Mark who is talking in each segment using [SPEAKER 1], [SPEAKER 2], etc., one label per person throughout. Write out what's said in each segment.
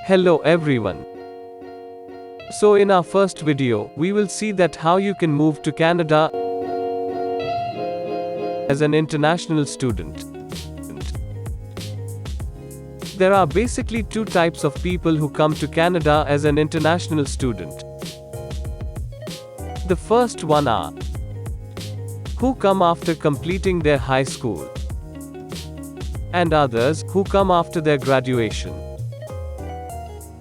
[SPEAKER 1] Hello everyone. So in our first video, we will see that how you can move to Canada as an international student. There are basically two types of people who come to Canada as an international student. The first one are who come after completing their high school, and others who come after their graduation.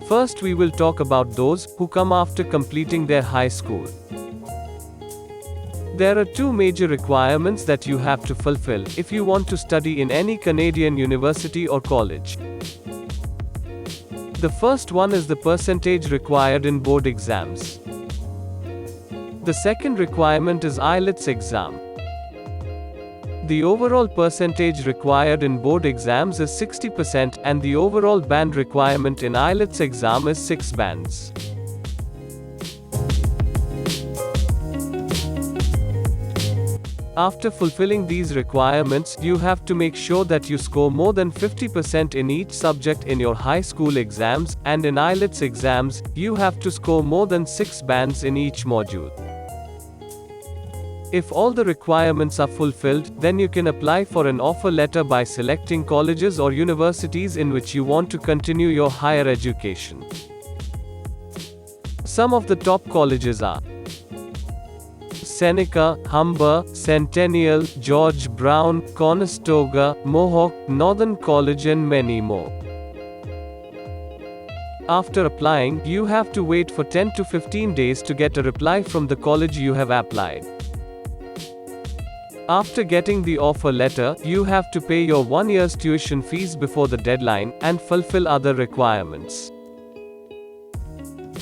[SPEAKER 1] First, we will talk about those who come after completing their high school. There are two major requirements that you have to fulfill if you want to study in any Canadian university or college. The first one is the percentage required in board exams. The second requirement is IELTS exam. The overall percentage required in board exams is 60% and the overall band requirement in IELTS exam is 6 bands. After fulfilling these requirements, you have to make sure that you score more than 50% in each subject in your high school exams, and in IELTS exams, you have to score more than 6 bands in each module. If all the requirements are fulfilled, then you can apply for an offer letter by selecting colleges or universities in which you want to continue your higher education. Some of the top colleges are Seneca, Humber, Centennial, George Brown, Conestoga, Mohawk, Northern College and many more. After applying, you have to wait for 10 to 15 days to get a reply from the college you have applied. After getting the offer letter, you have to pay your 1 year's tuition fees before the deadline, and fulfill other requirements.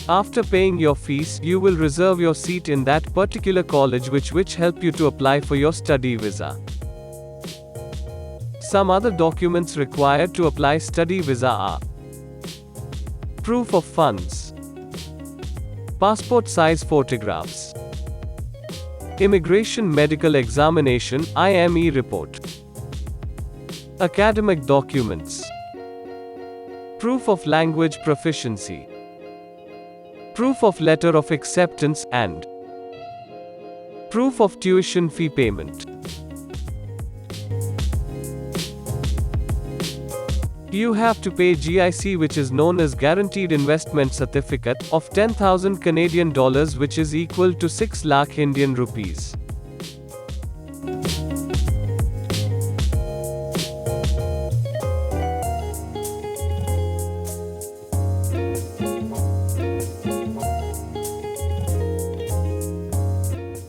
[SPEAKER 1] After paying your fees, you will reserve your seat in that particular college which help you to apply for your study visa. Some other documents required to apply study visa are proof of funds, passport size photographs, Immigration Medical Examination (IME) report, academic documents, proof of language proficiency, proof of letter of acceptance, and proof of tuition fee payment. You have to pay GIC, which is known as Guaranteed Investment Certificate, of 10,000 Canadian dollars, which is equal to 6 lakh Indian rupees.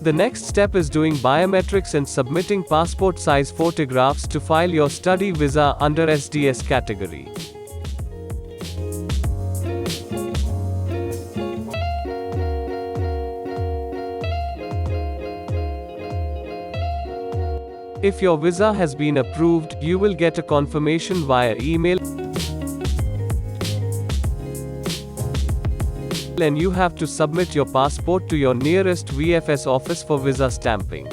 [SPEAKER 1] The next step is doing biometrics and submitting passport size photographs to file your study visa under SDS category. If your visa has been approved, you will get a confirmation via email, and you have to submit your passport to your nearest VFS office for visa stamping.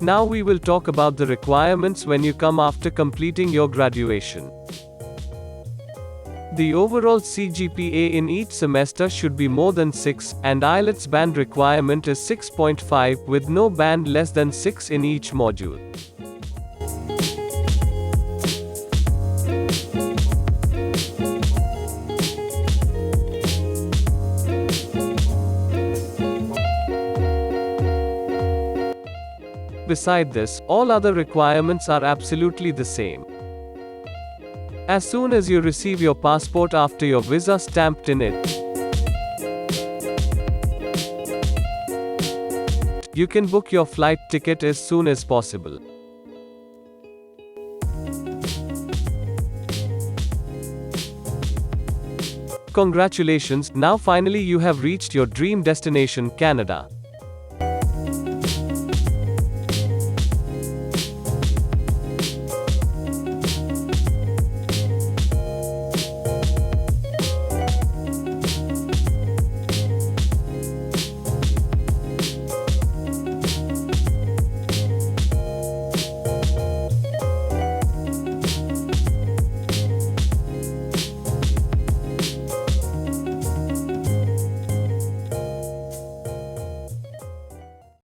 [SPEAKER 1] Now we will talk about the requirements when you come after completing your graduation. The overall CGPA in each semester should be more than 6, and IELTS band requirement is 6.5, with no band less than 6 in each module. Beside this, all other requirements are absolutely the same. As soon as you receive your passport after your visa stamped in it, you can book your flight ticket as soon as possible. Congratulations, now finally you have reached your dream destination, Canada.